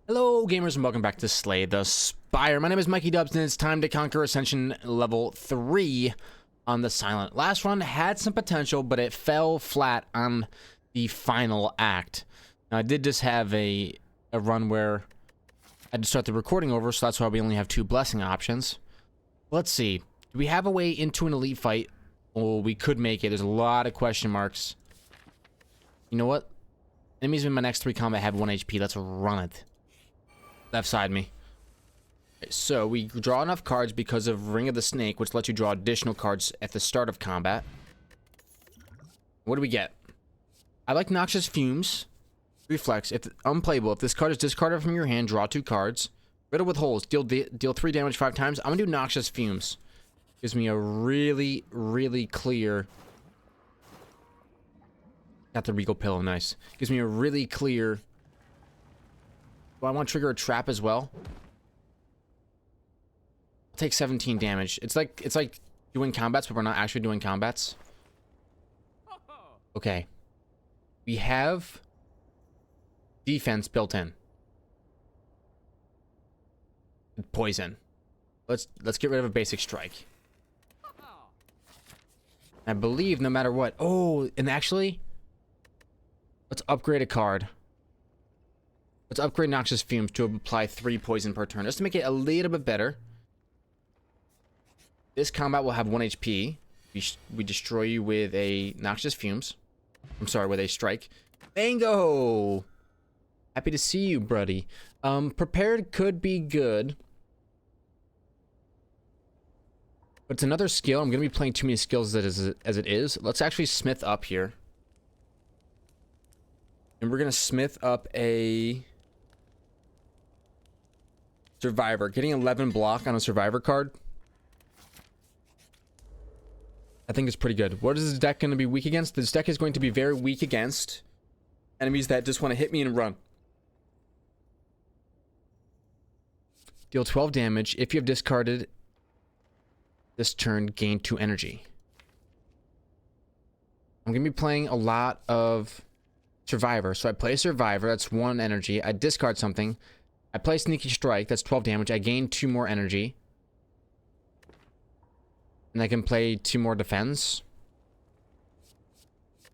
Hello gamers and welcome back to Slay the Spire. My name is Mikey Dubs and it's time to conquer Ascension level 3 on the Silent. Last run had some potential, but it fell flat on the final act. Now I did just have a run where I had to start the recording over, so that's why we only have 2 blessing options. Let's see. Do we have a way into an elite fight? Oh, we could make it. There's a lot of question marks. You know what? Enemies in my next 3 combat have 1 HP. Let's run it. Left side me. Okay, so we draw enough cards because of Ring of the Snake, which lets you draw additional cards at the start of combat. What do we get? I like Noxious Fumes. Reflex. If unplayable, if this card is discarded from your hand, draw 2 cards. Riddle with Holes. Deal 3 damage 5 times. I'm gonna do Noxious Fumes. Gives me a really clear. Got the Regal Pillow. Nice. Gives me a really clear. Do I want to trigger a trap as well? I'll take 17 damage. It's like doing combats, but we're not actually doing combats. Okay. We have defense built in. Poison. Let's get rid of a basic strike. I believe no matter what. Oh, and actually, let's upgrade a card. Let's upgrade Noxious Fumes to apply 3 poison per turn, just to make it a little bit better. This combat will have 1 HP. We destroy you with a Noxious Fumes. I'm sorry, with a strike. Bingo! Happy to see you, buddy. Prepared could be good. But it's another skill. I'm going to be playing too many skills as it is. Let's actually smith up here. And we're going to smith up a Survivor. Getting 11 block on a Survivor card, I think is pretty good. What is this deck going to be weak against? This deck is going to be very weak against enemies that just want to hit me and run. Deal 12 damage. If you have discarded this turn, gain 2 energy. I'm going to be playing a lot of Survivor. So I play Survivor, that's 1 energy. I discard something. I play Sneaky Strike, that's 12 damage. I gain 2 more energy. And I can play 2 more defense.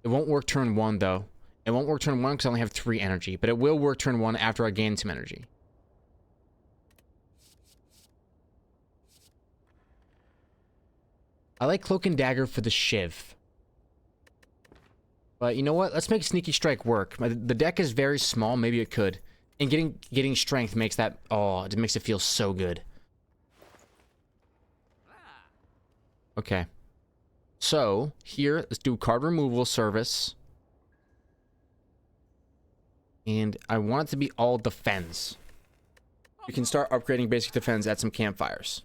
It won't work turn 1 though. It won't work turn 1 because I only have 3 energy. But it will work turn 1 after I gain some energy. I like Cloak and Dagger for the Shiv. But you know what? Let's make Sneaky Strike work. The deck is very small. Maybe it could. And getting strength makes that... Oh, it makes it feel so good. Okay. So, here, let's do card removal service. And I want it to be all defense. You can start upgrading basic defense at some campfires.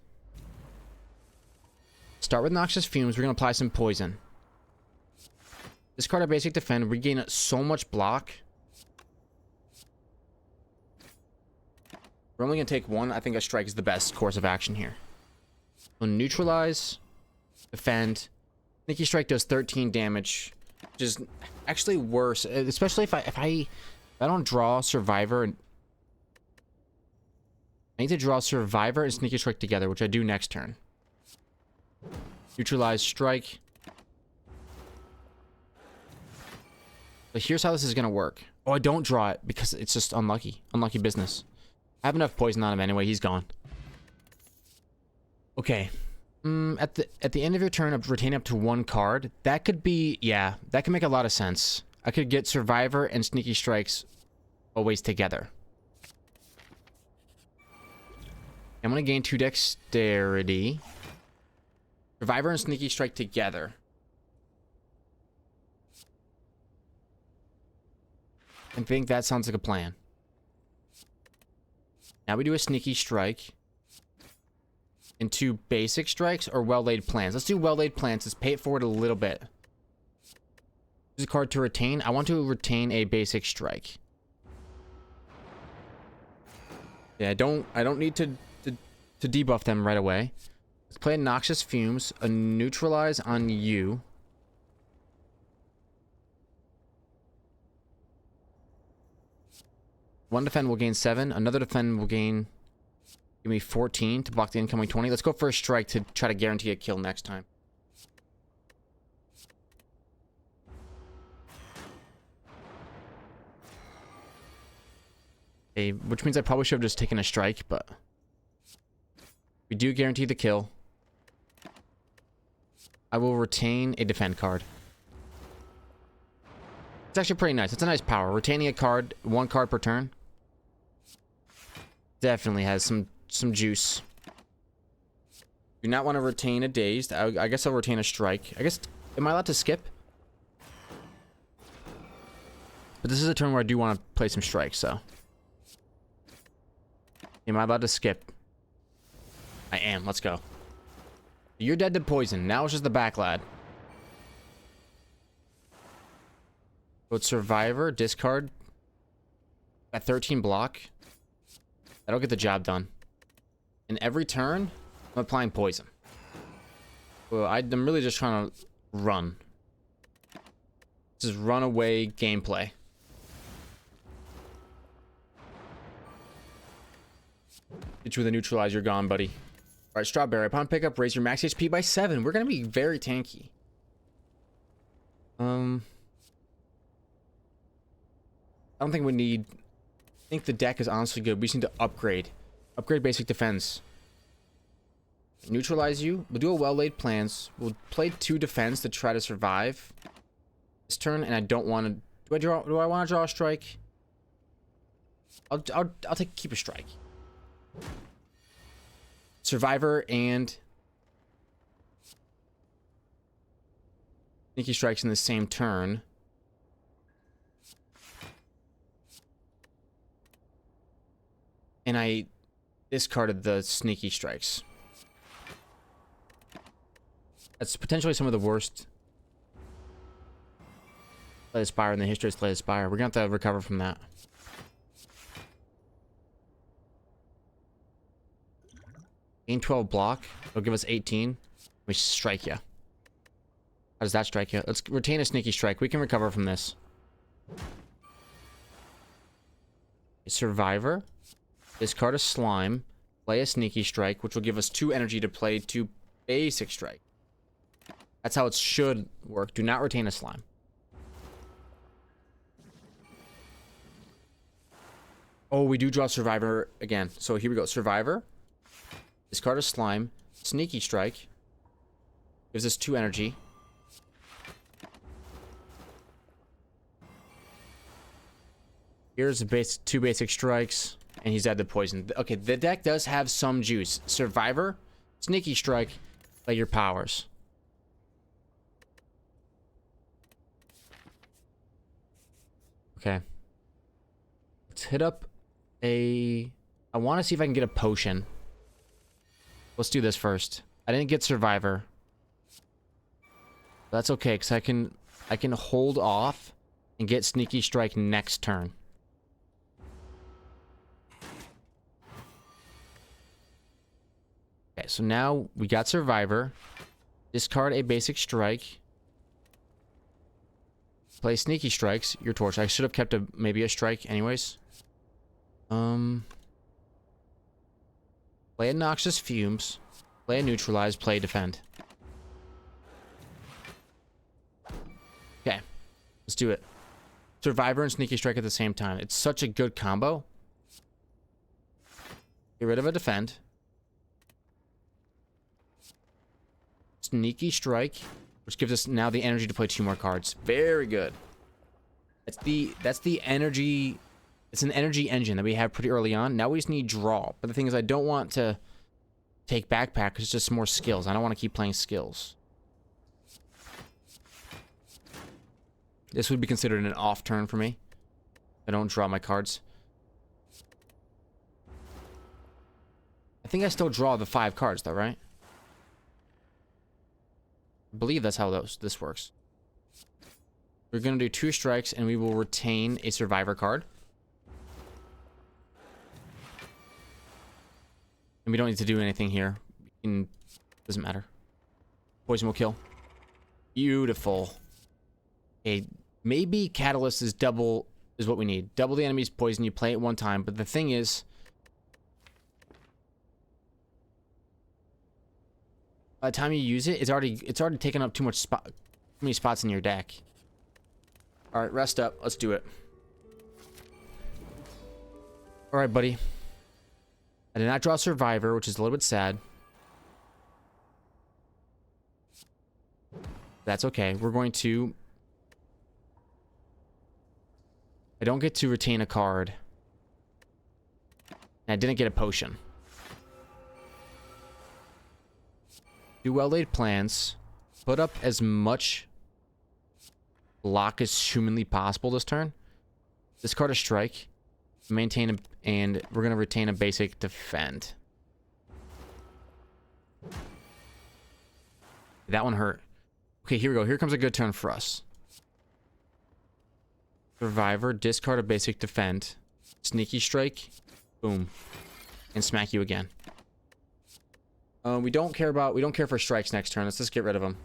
Start with Noxious Fumes. We're going to apply some poison. Discard a basic defend. Regain so much block. We're only going to take 1. I think a strike is the best course of action here. So neutralize. Defend. Sneaky Strike does 13 damage. Which is actually worse. Especially if I don't draw Survivor. I need to draw Survivor and Sneaky Strike together, which I do next turn. Neutralize strike. But here's how this is gonna work. Oh, I don't draw it because it's just unlucky. Unlucky business. I have enough poison on him anyway. He's gone. Okay. At the end of your turn, retain up to 1 card. That could be... Yeah, that can make a lot of sense. I could get Survivor and Sneaky Strikes always together. I'm gonna gain 2 dexterity. Survivor and Sneaky Strike together. I think that sounds like a plan. Now we do a Sneaky Strike. And 2 basic strikes or well-laid plans. Let's do well-laid plans. Let's pay it forward a little bit. Use a card to retain. I want to retain a basic strike. Yeah, I don't need to debuff them right away. Let's play Noxious Fumes, a neutralize on you. One defend will gain 7. Another defend will gain... Give me 14 to block the incoming 20. Let's go for a strike to try to guarantee a kill next time. Okay, which means I probably should have just taken a strike, but... We do guarantee the kill. I will retain a defend card. It's actually pretty nice. It's a nice power. Retaining a card, 1 card per turn. Definitely has some juice. Do not want to retain a dazed. I guess I'll retain a strike. I guess, am I allowed to skip? But this is a turn where I do want to play some strikes, so. Am I allowed to skip? I am. Let's go. You're dead to poison. Now it's just the back lad. Go Survivor, discard. At 13 block. That'll get the job done. And every turn, I'm applying poison. Well, I'm really just trying to run. This is runaway gameplay. Get you with a neutralize, you're gone, buddy. Alright, Strawberry. Upon pickup, raise your max HP by 7. We're gonna be very tanky. I don't think we need... I think the deck is honestly good. We just need to upgrade. Upgrade basic defense. Neutralize you. We'll do a well-laid plans. We'll play 2 defense to try to survive this turn, and I don't want to... Do I want to draw a strike? I'll keep a strike. Survivor and Sneaky Strikes in the same turn. And I discarded the Sneaky Strikes. That's potentially some of the worst Slay the Spire in the history of Slay the Spire. We're going to have to recover from that. Gain 12 block. It'll give us 18. We strike you. How does that strike you? Let's retain a Sneaky Strike. We can recover from this. Survivor. Discard a Slime. Play a Sneaky Strike, which will give us 2 energy to play 2 basic strike. That's how it should work. Do not retain a Slime. Oh, we do draw Survivor again. So here we go. Survivor. Discard a Slime. Sneaky Strike. Gives us 2 energy. Here's the 2 basic strikes. And he's at the poison. Okay, the deck does have some juice. Survivor. Sneaky Strike. Play your powers. Okay. Let's hit up a... I want to see if I can get a potion. Let's do this first. I didn't get Survivor. That's okay, because I can hold off and get Sneaky Strike next turn. Okay, so now we got Survivor. Discard a basic strike. Play Sneaky Strikes. Your torch. I should have kept maybe a strike anyways. Play a Noxious Fumes. Play a Neutralize. Play Defend. Okay. Let's do it. Survivor and Sneaky Strike at the same time. It's such a good combo. Get rid of a Defend. Sneaky Strike, which gives us now the energy to play 2 more cards. Very good. That's the energy. It's an energy engine that we have pretty early on. Now we just need draw. But the thing is, I don't want to take backpack because it's just more skills. I don't want to keep playing skills. This would be considered an off turn for me. I don't draw my cards. I think I still draw the 5 cards though, right? I believe that's how this works. We're going to do 2 strikes and we will retain a Survivor card. And we don't need to do anything here. Doesn't matter. Poison will kill. Beautiful. Okay, maybe Catalyst is double is what we need. Double the enemy's poison. You play it one time. But the thing is, by the time you use it, it's already taken up too many spots in your deck. All right, rest up. Let's do it. All right, buddy. I did not draw Survivor, which is a little bit sad. That's okay. We're going to... I don't get to retain a card. And I didn't get a potion. Do well-laid plans. Put up as much block as humanly possible this turn. Discard a strike. Maintain a... And we're going to retain a basic defend. That one hurt. Okay, here we go. Here comes a good turn for us. Survivor, discard a basic defend. Sneaky strike. Boom. And smack you again. We don't care for strikes next turn. Let's just get rid of them.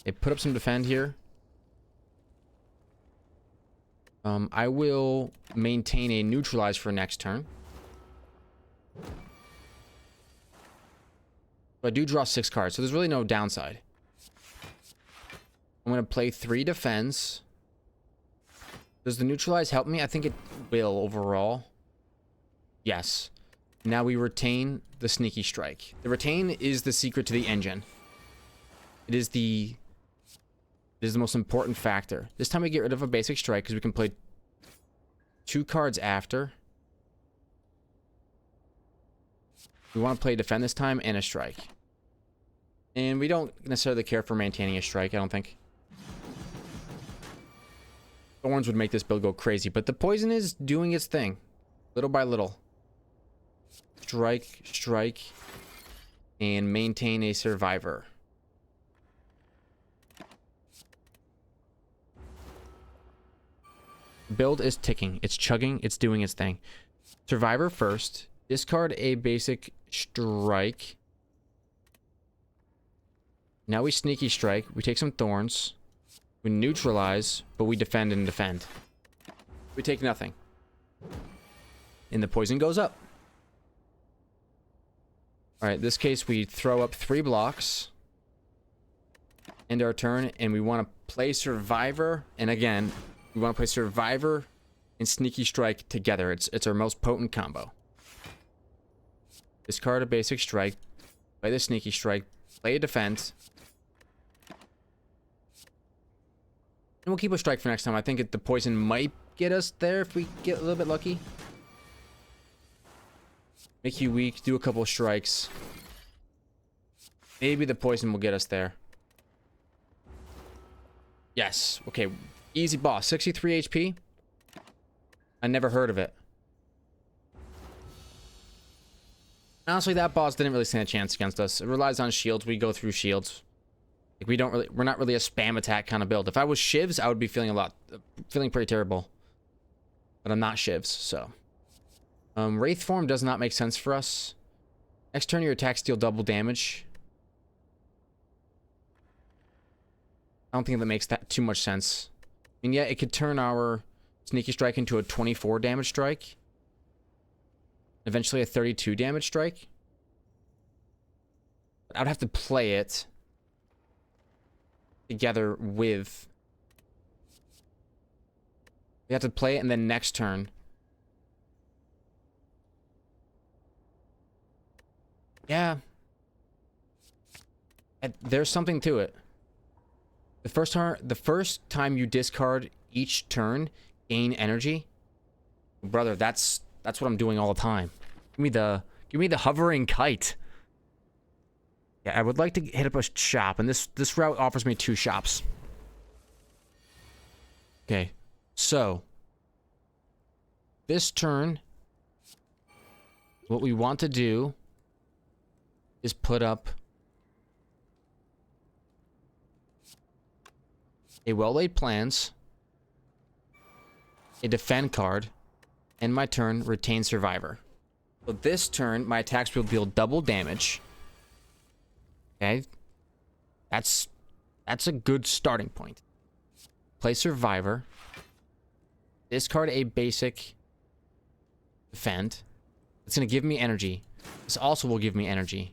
Okay, put up some defend here. I will maintain a neutralize for next turn. But I do draw 6 cards, so there's really no downside. I'm going to play 3 defense. Does the neutralize help me? I think it will overall. Yes. Now we retain the sneaky strike. The retain is the secret to the engine. It is the most important factor. This time we get rid of a basic strike because we can play 2 cards after. We want to play defend this time and a strike. And we don't necessarily care for maintaining a strike, I don't think. Thorns would make this build go crazy, but the poison is doing its thing. Little by little. Strike, strike, and maintain a survivor. Build is ticking. It's chugging. It's doing its thing. Survivor first. Discard a basic strike. Now we sneaky strike. We take some thorns. We neutralize, but we defend and defend. We take nothing. And the poison goes up. Alright, in this case we throw up 3 blocks. End our turn, and we want to play Survivor. And again, we want to play Survivor and Sneaky Strike together. It's our most potent combo. Discard a basic strike. Play the Sneaky Strike. Play a defense. And we'll keep a strike for next time. I think the poison might get us there if we get a little bit lucky. Make you weak. Do a couple of strikes. Maybe the poison will get us there. Yes. Okay. Easy boss. 63 HP. I never heard of it. Honestly, that boss didn't really stand a chance against us. It relies on shields. We go through shields. Like we're not really a spam attack kind of build. If I was Shivs, I would be feeling pretty terrible. But I'm not Shivs, so. Wraith form does not make sense for us. Next turn, your attacks deal double damage. I don't think that makes that too much sense. And yet, it could turn our Sneaky Strike into a 24 damage strike. Eventually, a 32 damage strike. But I would have to play it together with... We have to play it, and then next turn... Yeah. There's something to it. The first time you discard each turn, gain energy. Brother, that's what I'm doing all the time. Give me the hovering kite. Yeah, I would like to hit up a shop, and this route offers me 2 shops. Okay. So, this turn, what we want to do is put up a well-laid plans, a defend card, and my turn, retain survivor. So this turn, my attacks will deal double damage. Okay? That's a good starting point. play Survivor, discard a basic, defend. It's going to give me energy. This also will give me energy.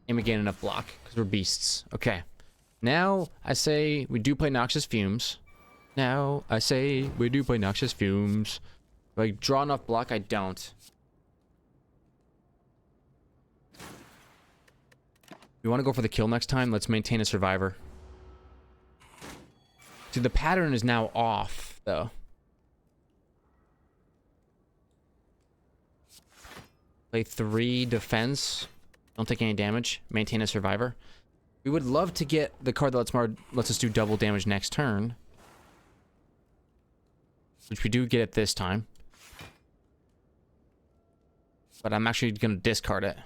And we gain enough block because we're beasts. Okay. Now I say we do play Noxious Fumes. Now I say we do play Noxious Fumes. Do I draw enough block? I don't. We want to go for the kill next time. Let's maintain a Survivor. See, the pattern is now off, though. Play 3 defense. Don't take any damage. Maintain a Survivor. We would love to get the card that lets us do double damage next turn. Which we do get it this time. But I'm actually going to discard it.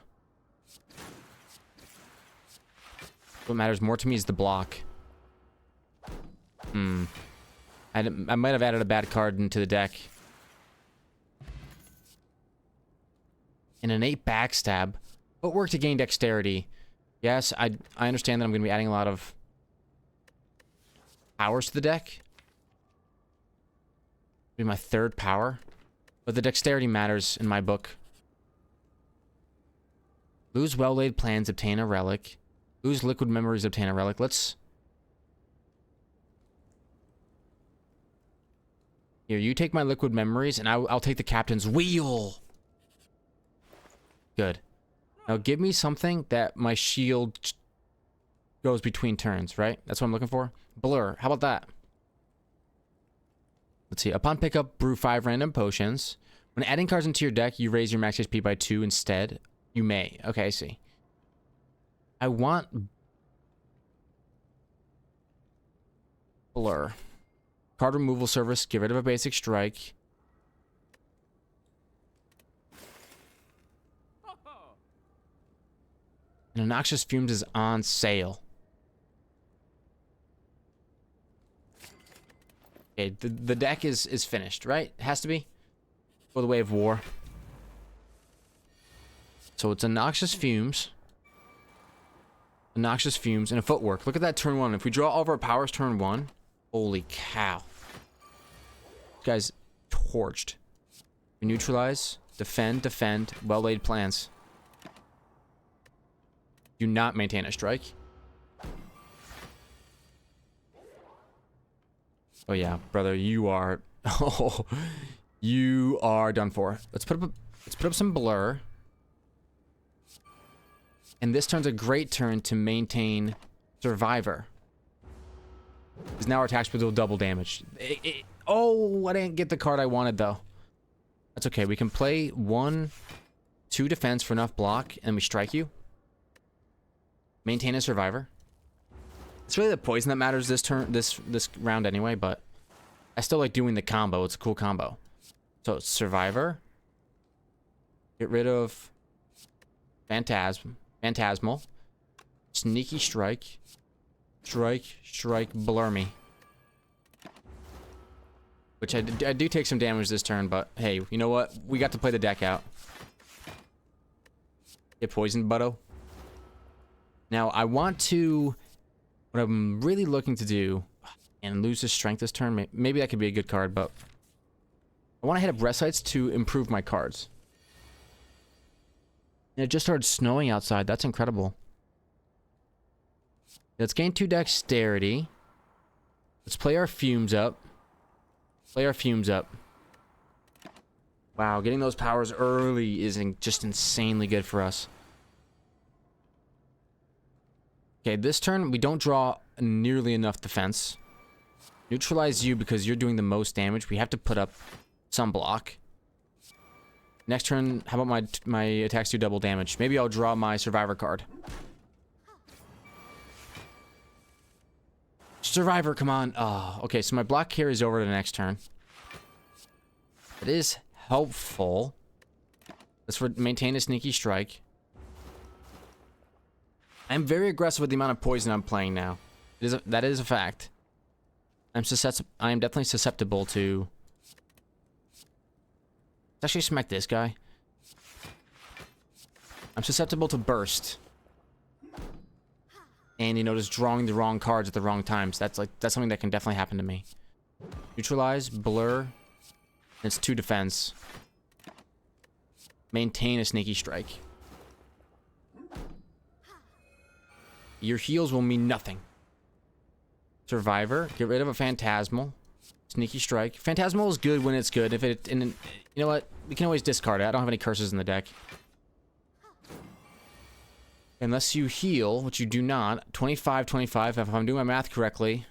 What matters more to me is the block. I might have added a bad card into the deck. An innate backstab. Footwork to gain dexterity. Yes, I understand that I'm going to be adding a lot of powers to the deck. Be my 3rd power. But the dexterity matters in my book. Lose well-laid plans, obtain a relic. Lose liquid memories, obtain a relic. Let's... Here, you take my liquid memories, and I'll take the captain's wheel. Good. Now give me something that my shield goes between turns, right? That's what I'm looking for. Blur. How about that? Let's see. Upon pickup, brew 5 random potions. When adding cards into your deck, you raise your max HP by 2 instead. You may. Okay, I see. I want Blur. Card removal service. Get rid of a basic strike. And Noxious Fumes is on sale. Okay, the deck is finished, right? It has to be. For the Way of War. So it's a Noxious Fumes. A Noxious Fumes and a Footwork. Look at that turn 1. If we draw all of our powers turn 1. Holy cow. This guy's torched. We neutralize. Defend, defend. Well-laid plans. Do not maintain a strike. Oh yeah, brother, you are... Oh, you are done for. Let's put up some Blur. And this turn's a great turn to maintain Survivor. Because now our attacks will do double damage. Oh, I didn't get the card I wanted, though. That's okay. We can play 1, 2 defense for enough block, and we strike you. Maintain a Survivor. It's really the poison that matters this turn, this round anyway, but I still like doing the combo. It's a cool combo. So, Survivor. Get rid of Phantasmal. Sneaky Strike. Strike, Blur me. Which I do take some damage this turn, but hey, you know what? We got to play the deck out. Get poisoned, butto. Now, I want to... What I'm really looking to do... And lose his strength this turn. Maybe that could be a good card, but... I want to hit up Rest Sites to improve my cards. And it just started snowing outside. That's incredible. Let's gain 2 dexterity. Let's play our Fumes up. Wow, getting those powers early is just insanely good for us. Okay, this turn, we don't draw nearly enough defense. Neutralize you because you're doing the most damage. We have to put up some block. Next turn, how about my attacks do double damage? Maybe I'll draw my Survivor card. Survivor, come on. Oh, okay, so my block carries over to the next turn. It is helpful. Let's maintain a Sneaky Strike. I'm very aggressive with the amount of poison I'm playing now. That is a fact. I am definitely susceptible to... Let's actually smack this guy. I'm susceptible to Burst. And, you know, just drawing the wrong cards at the wrong times. That's something that can definitely happen to me. Neutralize, blur. It's 2 defense. Maintain a sneaky strike. Your heals will mean nothing. Survivor, get rid of a phantasmal. Sneaky strike. Phantasmal is good when it's good. If it, and you know what? We can always discard it. I don't have any curses in the deck. Unless you heal, which you do not. 25, 25. If I'm doing my math correctly,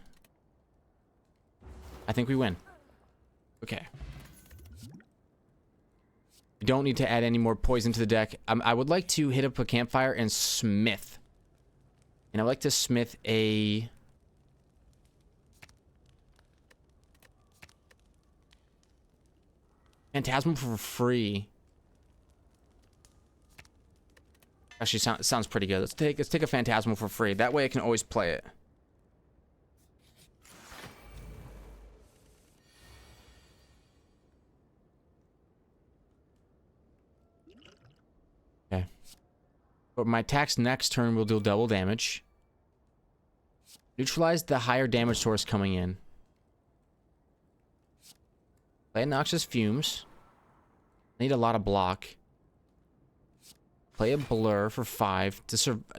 I think we win. Okay. You don't need to add any more poison to the deck. I would like to hit up a campfire and smith. And I'd like to smith a... Phantasmal for free. Actually, sounds pretty good. Let's take a Phantasmal for free. That way I can always play it. Okay. But my attacks next turn will deal double damage. Neutralize the higher damage source coming in. Play Noxious Fumes. I need a lot of block. Play a Blur for 5.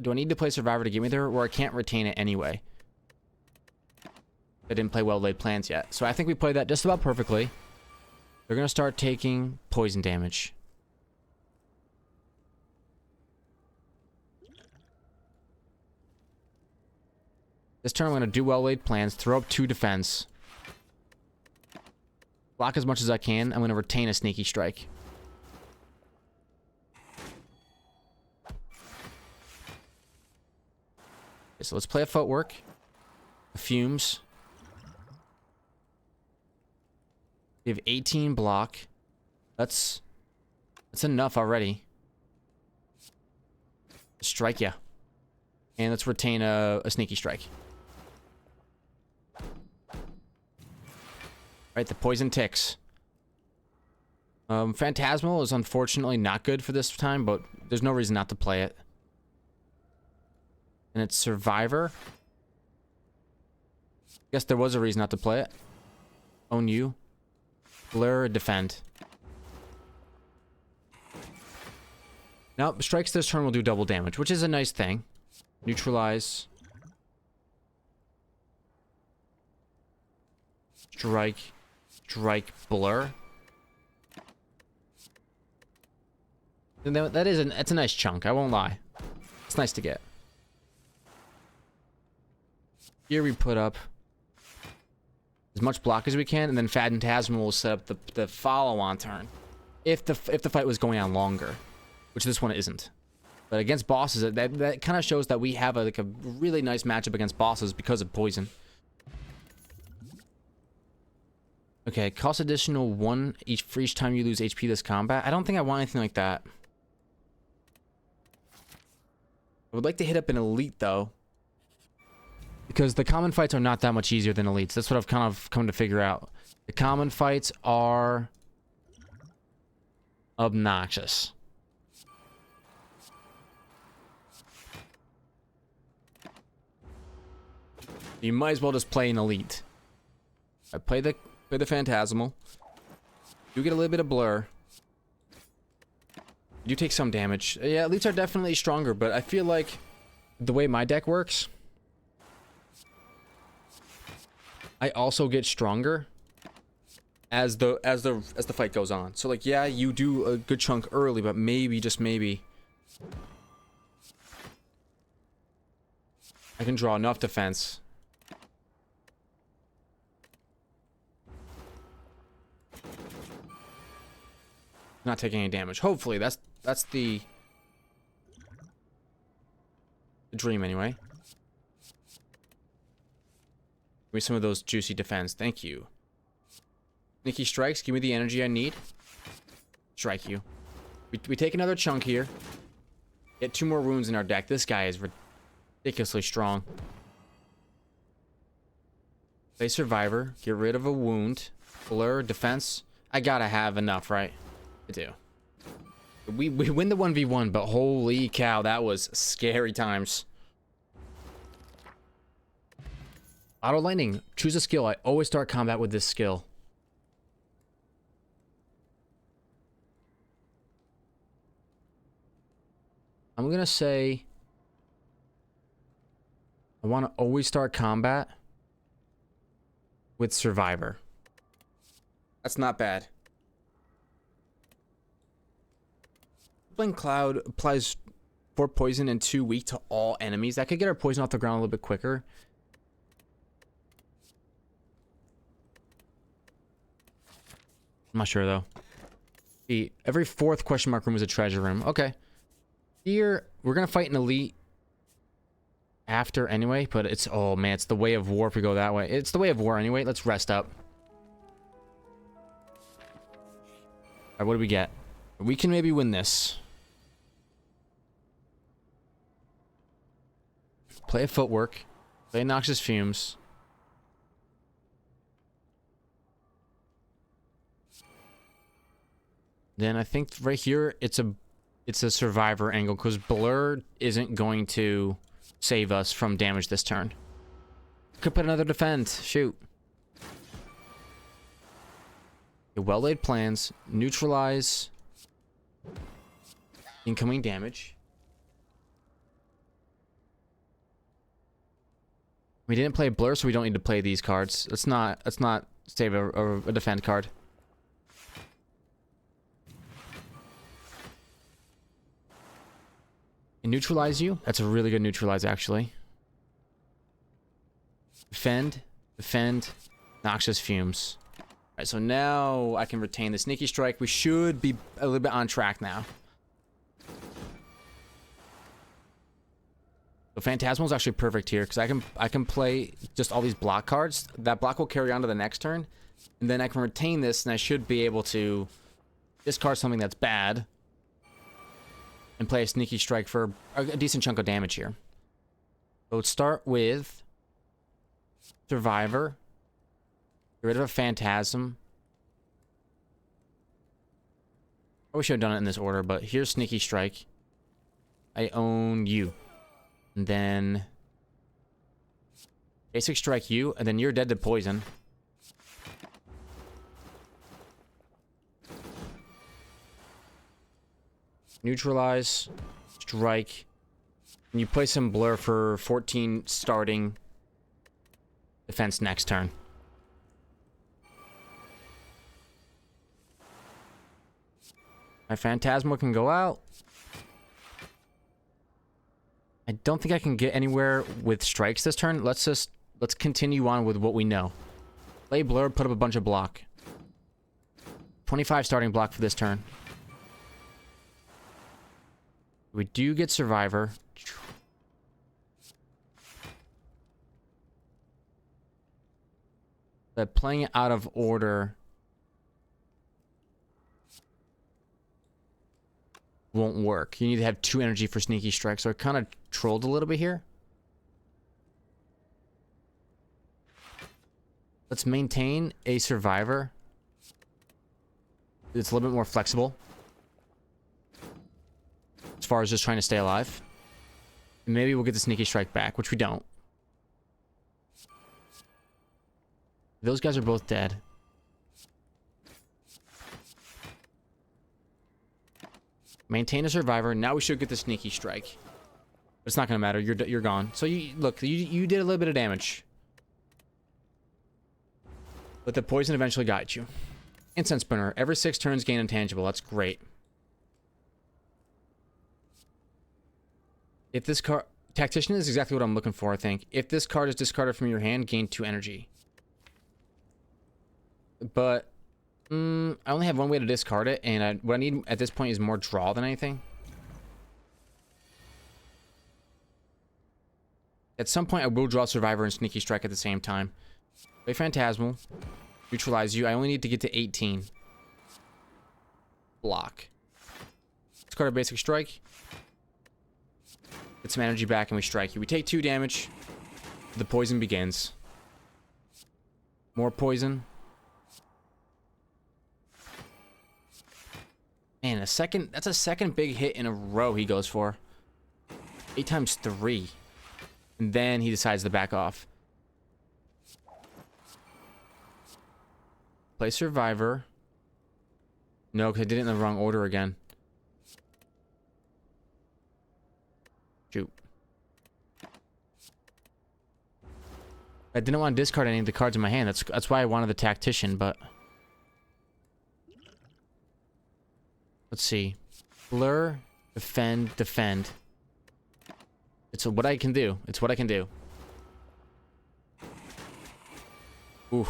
Do I need to play Survivor to get me there, or I can't retain it anyway? I didn't play Well-Laid Plans yet. So I think we played that just about perfectly. They're going to start taking poison damage. This turn I'm going to do Well-Laid Plans, throw up 2 defense. Block as much as I can. I'm going to retain a Sneaky Strike. Okay, so let's play a Footwork. A Fumes. We have 18 block. That's enough already. Strike ya. And let's retain a Sneaky Strike. Right, the poison ticks. Phantasmal is unfortunately not good for this time, but there's no reason not to play it. And it's Survivor. Guess there was a reason not to play it. Own you. Blur, defend. Now, strikes this turn will do double damage, which is a nice thing. Neutralize. Strike. Strike, blur. And that's a nice chunk, I won't lie. It's nice to get. Here we put up as much block as we can, and then Phantasmal will set up the follow-on turn. If the fight was going on longer, which this one isn't. But against bosses, that kind of shows that we have a really nice matchup against bosses because of poison. Okay, cost additional 1 for each time you lose HP this combat. I don't think I want anything like that. I would like to hit up an elite, though. Because the common fights are not that much easier than elites. That's what I've kind of come to figure out. The common fights are obnoxious. You might as well just play an elite. I play the Phantasmal. You get a little bit of blur. You take some damage. Yeah, elites are definitely stronger, but I feel like the way my deck works, I also get stronger as the fight goes on. So like, yeah, you do a good chunk early, but maybe, just maybe, I can draw enough defense. Not taking any damage. Hopefully, that's the dream anyway. Give me some of those juicy defense. Thank you. Sneaky strikes. Give me the energy I need. Strike you. We take another chunk here. Get 2 more wounds in our deck. This guy is ridiculously strong. Play Survivor. Get rid of a wound. Blur. Defense. I gotta have enough, right? I do. We win the 1v1, but holy cow, that was scary times. Auto lightning. Choose a skill. I always start combat with this skill. I'm gonna say I want to always start combat with Survivor. That's not bad. Crippling Cloud applies 4 poison and 2 weak to all enemies. That could get our poison off the ground a little bit quicker. I'm not sure though. See, every 4th question mark room is a treasure room. Okay. Here, we're gonna fight an elite after anyway, but it's, oh man, it's the way of war if we go that way. It's the way of war anyway. Let's rest up. Alright, what do we get? We can maybe win this. Play a footwork. Play noxious fumes. Then I think right here it's a survivor angle because blur isn't going to save us from damage this turn. Could put another defend. Shoot. Well-laid plans. Neutralize incoming damage. We didn't play blur, so we don't need to play these cards. Let's not save a defend card. And neutralize you. That's a really good neutralize, actually. Defend. Defend. Noxious fumes. Alright, so now I can retain the sneaky strike. We should be a little bit on track now. So Phantasmal is actually perfect here because I can play just all these block cards. That block will carry on to the next turn, and then I can retain this, and I should be able to discard something that's bad and play a sneaky strike for a decent chunk of damage here. So let's start with Survivor. Get rid of a Phantasm. I wish I had done it in this order, but here's sneaky strike. I own you. And then basic strike you, and then you're dead to poison. Neutralize, strike, and you play some blur for 14 starting defense next turn. My Phantasmal can go out. I don't think I can get anywhere with strikes this turn. Let's continue on with what we know. Play blur, put up a bunch of block. 25 starting block for this turn. We do get Survivor. But playing it out of order won't work. You need to have 2 energy for sneaky strike, so I kind of trolled a little bit here. Let's maintain a Survivor. It's a little bit more flexible as far as just trying to stay alive. And maybe we'll get the sneaky strike back, which we don't. Those guys are both dead. Maintain a Survivor. Now we should get the sneaky strike. It's not gonna matter. You're gone. So you look. You did a little bit of damage, but the poison eventually got you. Incense burner. Every 6 turns gain intangible. That's great. If this card, Tactician is exactly what I'm looking for. I think if this card is discarded from your hand, gain 2 energy. But I only have one way to discard it, and what I need at this point is more draw than anything. At some point, I will draw Survivor and Sneaky Strike at the same time. Play Phantasmal. Neutralize you. I only need to get to 18. Block. Discard a Basic Strike. Get some energy back, and we strike you. We take 2 damage. The poison begins. More poison. Man, that's a second big hit in a row he goes for. 8 times 3. And then he decides to back off. Play Survivor. No, because I did it in the wrong order again. Shoot. I didn't want to discard any of the cards in my hand. That's why I wanted the Tactician, but... Let's see. Blur, defend, defend. It's what I can do. It's what I can do. Ooh.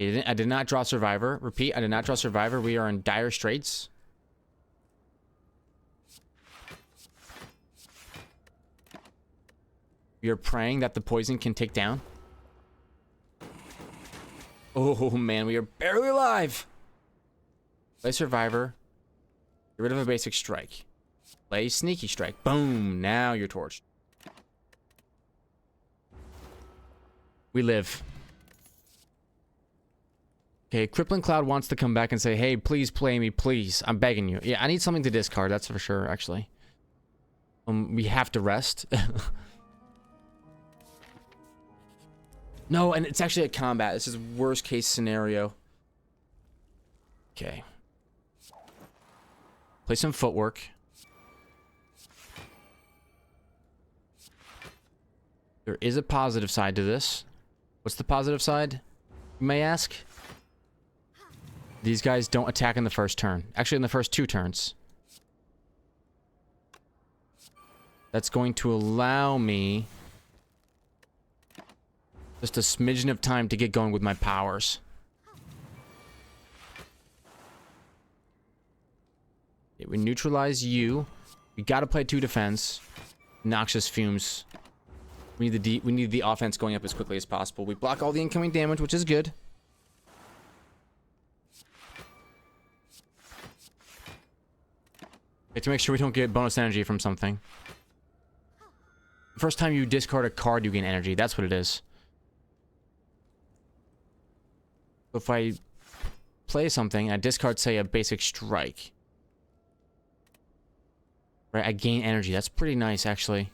I did not draw Survivor. Repeat, I did not draw Survivor. We are in dire straits. We are praying that the poison can take down. Oh man, we are barely alive. Play Survivor. Get rid of a basic strike. Play Sneaky Strike. Boom. Now you're torched. We live. Okay, Crippling Cloud wants to come back and say, hey, please play me, please. I'm begging you. Yeah, I need something to discard, that's for sure, actually. We have to rest. No, and it's actually a combat. This is worst case scenario. Okay. Play some footwork. There is a positive side to this. What's the positive side, you may ask? These guys don't attack in the first turn. Actually, in the first 2 turns. That's going to allow me just a smidgen of time to get going with my powers. Okay, we neutralize you. We gotta play 2 defense. Noxious Fumes. We need the offense going up as quickly as possible. We block all the incoming damage, which is good. Okay, to make sure we don't get bonus energy from something. The first time you discard a card, you gain energy. That's what it is. So if I play something, I discard, say, a basic strike. Right, I gain energy. That's pretty nice, actually.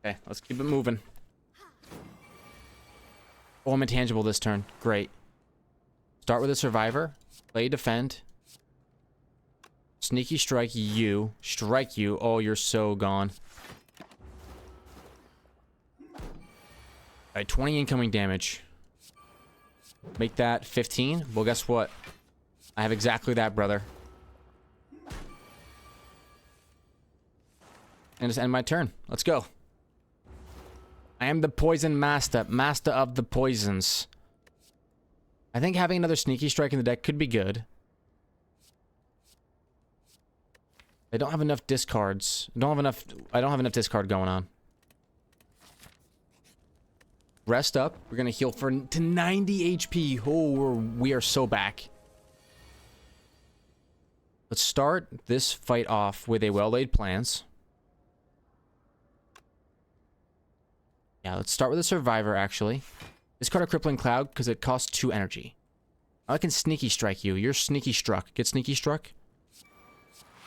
Okay, let's keep it moving. Oh, I'm intangible this turn. Great. Start with a Survivor. Play Defend. Sneaky Strike you. Strike you. Oh, you're so gone. Alright, 20 incoming damage. Make that 15. Well, guess what? I have exactly that, brother. And just end my turn. Let's go. I am the Poison Master. Master of the poisons. I think having another Sneaky Strike in the deck could be good. I don't have enough discards. I don't have enough discard going on. Rest up. We're gonna heal to 90 HP. Oh, we are so back. Let's start this fight off with a well-laid plans. Yeah, let's start with a Survivor, actually. Discard a Crippling Cloud, because it costs 2 energy. I can Sneaky Strike you. You're Sneaky Struck. Get Sneaky Struck.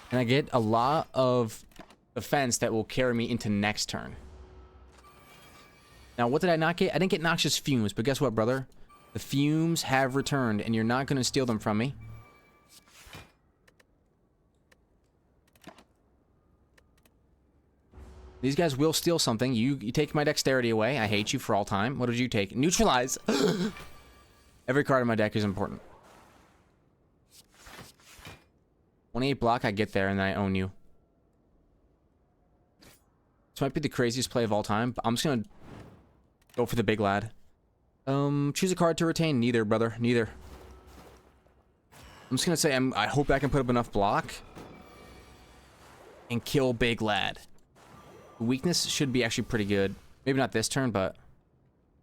And I get a lot of defense that will carry me into next turn. Now, what did I not get? I didn't get Noxious Fumes, but guess what, brother? The Fumes have returned, and you're not going to steal them from me. These guys will steal something. You take my dexterity away. I hate you for all time. What did you take? Neutralize. Every card in my deck is important. 28 block, I get there, and then I own you. This might be the craziest play of all time, but I'm just gonna go for the big lad. Choose a card to retain. Neither, brother. Neither. I'm just gonna say I hope I can put up enough block and kill big lad. Weakness should be actually pretty good. Maybe not this turn, but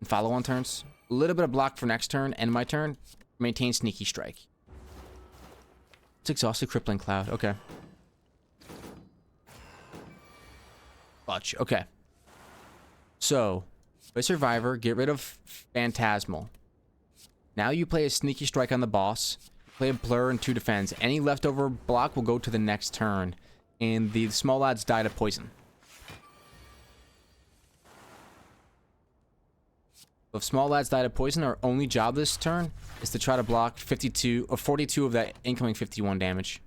in follow-on turns. A little bit of block for next turn and my turn. Maintain Sneaky Strike. It's exhausted Crippling Cloud. Okay. Clutch. Okay. So, play Survivor. Get rid of Phantasmal. Now you play a Sneaky Strike on the boss. Play a Blur and 2 defense. Any leftover block will go to the next turn. And the small lads die to poison. If small lads die to poison, our only job this turn is to try to block 52 or 42 of that incoming 51 damage.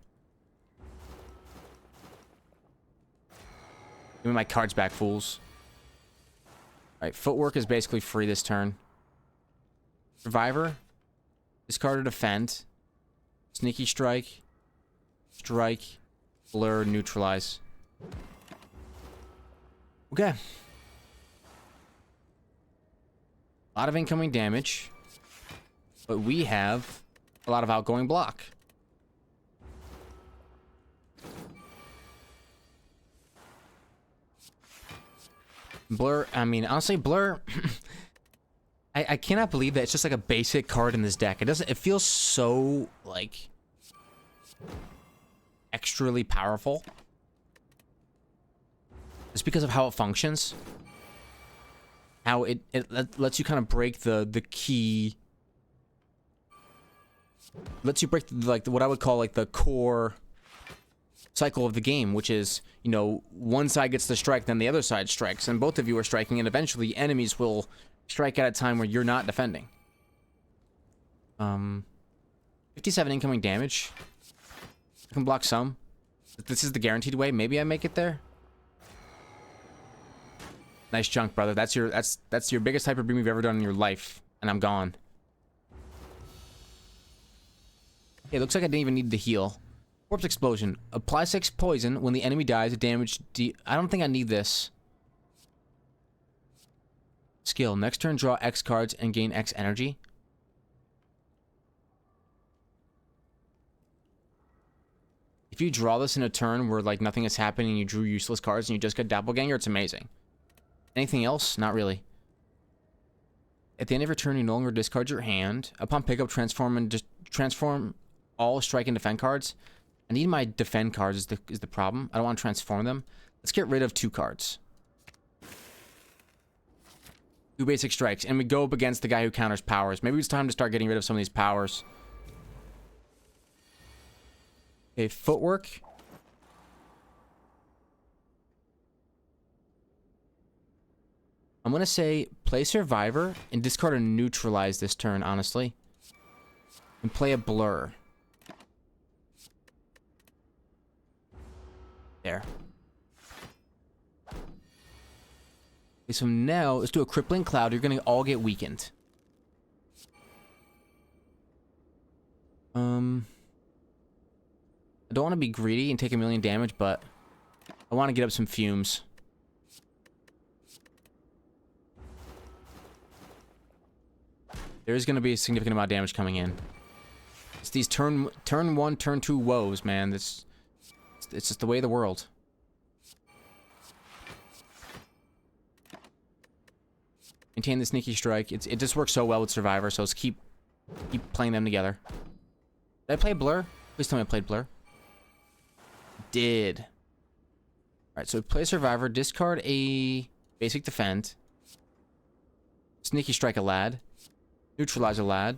Give me my cards back, fools. Alright, footwork is basically free this turn. Survivor. Discard or defend. Sneaky strike. Strike. Blur. Neutralize. Okay. A lot of incoming damage. But we have a lot of outgoing block. Blur, I mean, honestly, Blur... I cannot believe that it's just like a basic card in this deck. It feels so, like... extrally powerful. It's because of how it functions. How it lets you kind of break the key... lets you break, like, what I would call, like, the core cycle of the game, which is, you know, one side gets the strike, then the other side strikes, and both of you are striking, and eventually enemies will strike at a time where you're not defending. 57 incoming damage. I can block some. This is the guaranteed way. Maybe I make it there. Nice chunk, brother. That's your biggest hyper beam you've ever done in your life, and I'm gone. It looks like I didn't even need to heal. Corpse Explosion. Apply 6 poison when the enemy dies. Damage I don't think I need this. Skill. Next turn, draw X cards and gain X energy. If you draw this in a turn where, like, nothing is happening and you drew useless cards and you just get Doppelganger, it's amazing. Anything else? Not really. At the end of your turn, you no longer discard your hand. Upon pickup, transform all strike and defend cards. I need my defend cards is the problem. I don't want to transform them. Let's get rid of 2 cards. 2 basic strikes. And we go up against the guy who counters powers. Maybe it's time to start getting rid of some of these powers. Okay, footwork. I'm going to say play Survivor and discard a Neutralize this turn, honestly. And play a Blur. There. Okay, so now let's do a Crippling Cloud. You're going to all get weakened. I don't want to be greedy and take 1,000,000 damage, but I want to get up some fumes. There's going to be a significant amount of damage coming in. It's these turn 1, turn 2 woes, man. It's just the way of the world. Maintain the Sneaky Strike. It just works so well with Survivor, so let's keep playing them together. Did I play Blur? Please tell me I played Blur. Did. Alright, so play Survivor, discard a basic defend. Sneaky Strike a lad. Neutralize a lad.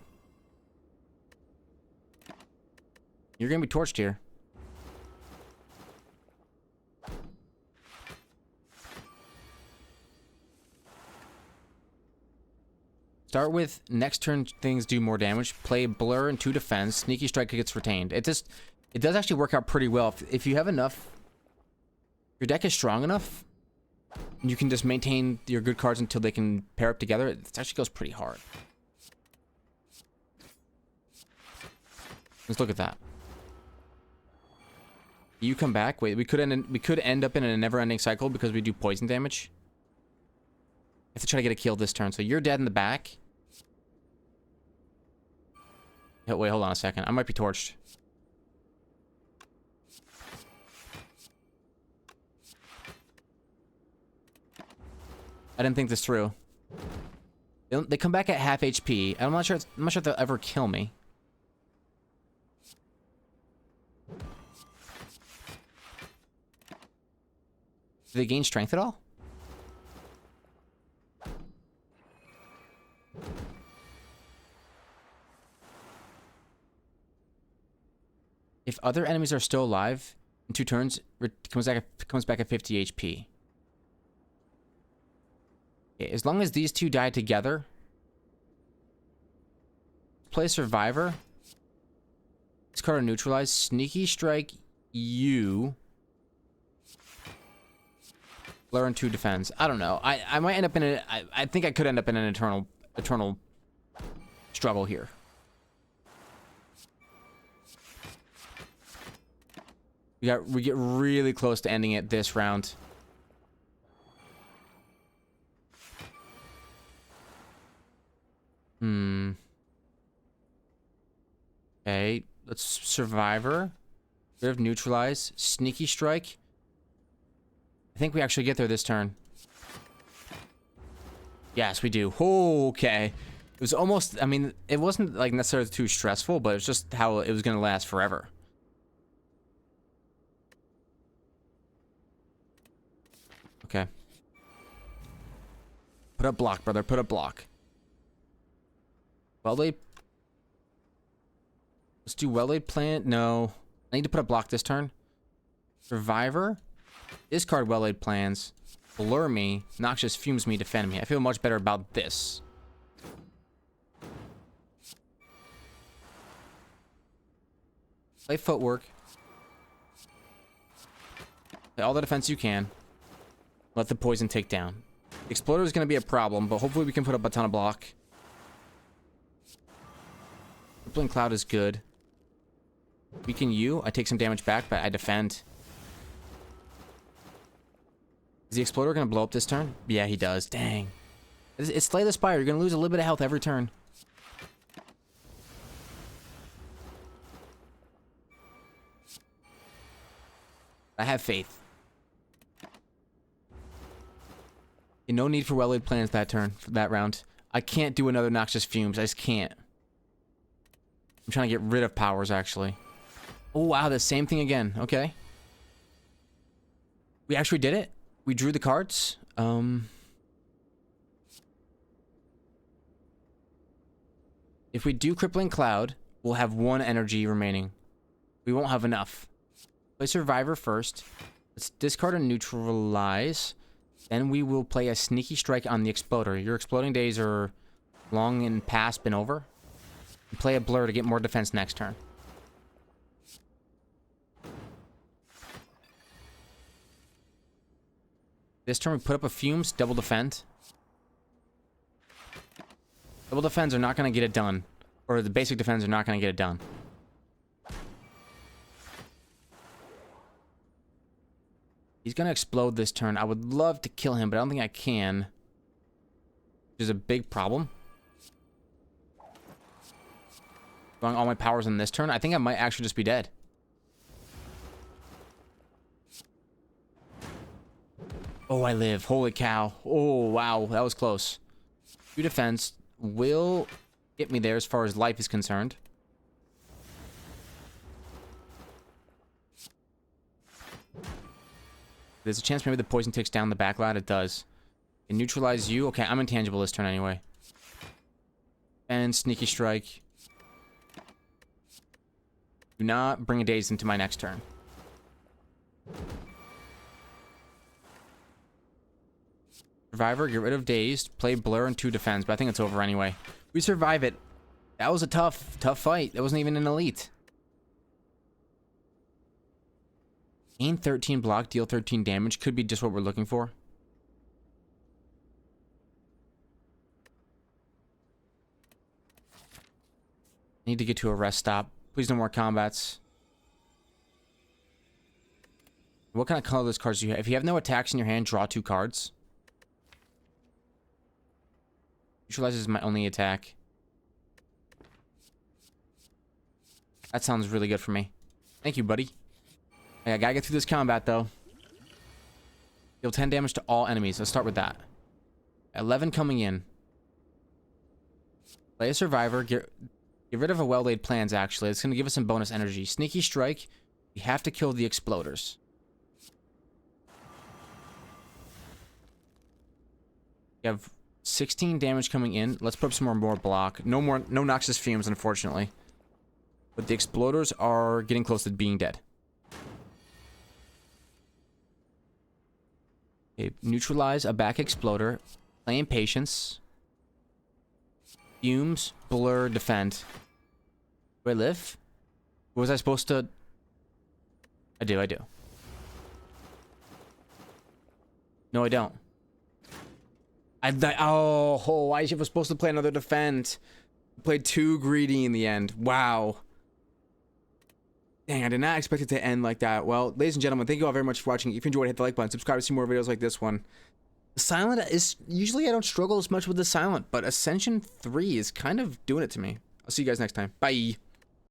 You're gonna be torched here. Start with next turn things do more damage. Play Blur and 2 defense. Sneaky Strike gets retained. It does actually work out pretty well. If you have enough, your deck is strong enough, you can just maintain your good cards until they can pair up together. It actually goes pretty hard. Let's look at that. You come back. Wait, we could end up in a never-ending cycle because we do poison damage. I have to try to get a kill this turn. So you're dead in the back. Wait, hold on a second. I might be torched. I didn't think this through. They come back at half HP. I'm not sure if they'll ever kill me. Do they gain strength at all? If other enemies are still alive, in 2 turns, it comes back at 50 HP. Okay, as long as these 2 die together, play Survivor. This card neutralize. Sneaky Strike you. Blur and 2 defends. I don't know. I might end up in a... I think I could end up in an eternal struggle here. We get really close to ending it this round. Okay, let's Survivor. Rid of Neutralize. Sneaky Strike. I think we actually get there this turn. Yes, we do. Okay. It was almost, I mean, it wasn't like necessarily too stressful, but it's just how it was going to last forever. Okay. Put up block, brother. Put up block. Well-laid. Let's do well-laid plant. No. I need to put a block this turn. Survivor. Discard well-laid plans. Blur me. Noxious fumes me. Defend me. I feel much better about this. Play footwork. Play all the defense you can. Let the poison take down. The exploder is going to be a problem, but hopefully we can put up a ton of block. Rippling Cloud is good. Weaken you. I take some damage back, but I defend. Is the exploder going to blow up this turn? Yeah, he does. Dang. It's Slay the Spire. You're going to lose a little bit of health every turn. I have faith. No need for well-laid plans that turn, for that round. I can't do another Noxious Fumes. I just can't. I'm trying to get rid of powers, actually. Oh, wow, the same thing again. Okay. We actually did it. We drew the cards. If we do Crippling Cloud, we'll have 1 energy remaining. We won't have enough. Play Survivor first. Let's discard and neutralize. Then we will play a Sneaky Strike on the Exploder. Your exploding days are long and past been over. And play a Blur to get more defense next turn. This turn we put up a Fumes, double defend. Double defends are not going to get it done. Or the basic defends are not going to get it done. He's going to explode this turn. I would love to kill him, but I don't think I can. Which is a big problem. Going all my powers on this turn. I think I might actually just be dead. Oh, I live. Holy cow. Oh, wow. That was close. 2 defense will get me there as far as life is concerned. There's a chance maybe the poison takes down the backlight. It does. And neutralize you. Okay, I'm intangible this turn anyway. And Sneaky Strike. Do not bring a daze into my next turn. Survivor, get rid of dazed. Play Blur and 2 defense, but I think it's over anyway. We survive it. That was a tough fight. That wasn't even an elite. Gain 13 block, deal 13 damage. Could be just what we're looking for. Need to get to a rest stop. Please no more combats. What kind of colorless cards do you have? If you have no attacks in your hand, draw 2 cards. Neutralizes my only attack. That sounds really good for me. Thank you, buddy. I gotta get through this combat, though. Deal 10 damage to all enemies. Let's start with that. 11 coming in. Play a Survivor. Get rid of a well-laid plans, actually. It's going to give us some bonus energy. Sneaky Strike. We have to kill the Exploders. We have 16 damage coming in. Let's put up some more block. No Noxious Fumes, unfortunately. But the Exploders are getting close to being dead. Okay, neutralize a back Exploder. Play Impatience. Fumes, blur, defend. Do I live? Was I supposed to? I do. No, I don't. Oh, why was supposed to play another defend? Played too greedy in the end. Wow. Dang, I did not expect it to end like that. Well, ladies and gentlemen, thank you all very much for watching. If you enjoyed, hit the like button, subscribe to see more videos like this one. The Silent is usually I don't struggle as much with the Silent, but Ascension 3 is kind of doing it to me. I'll see you guys next time. Bye.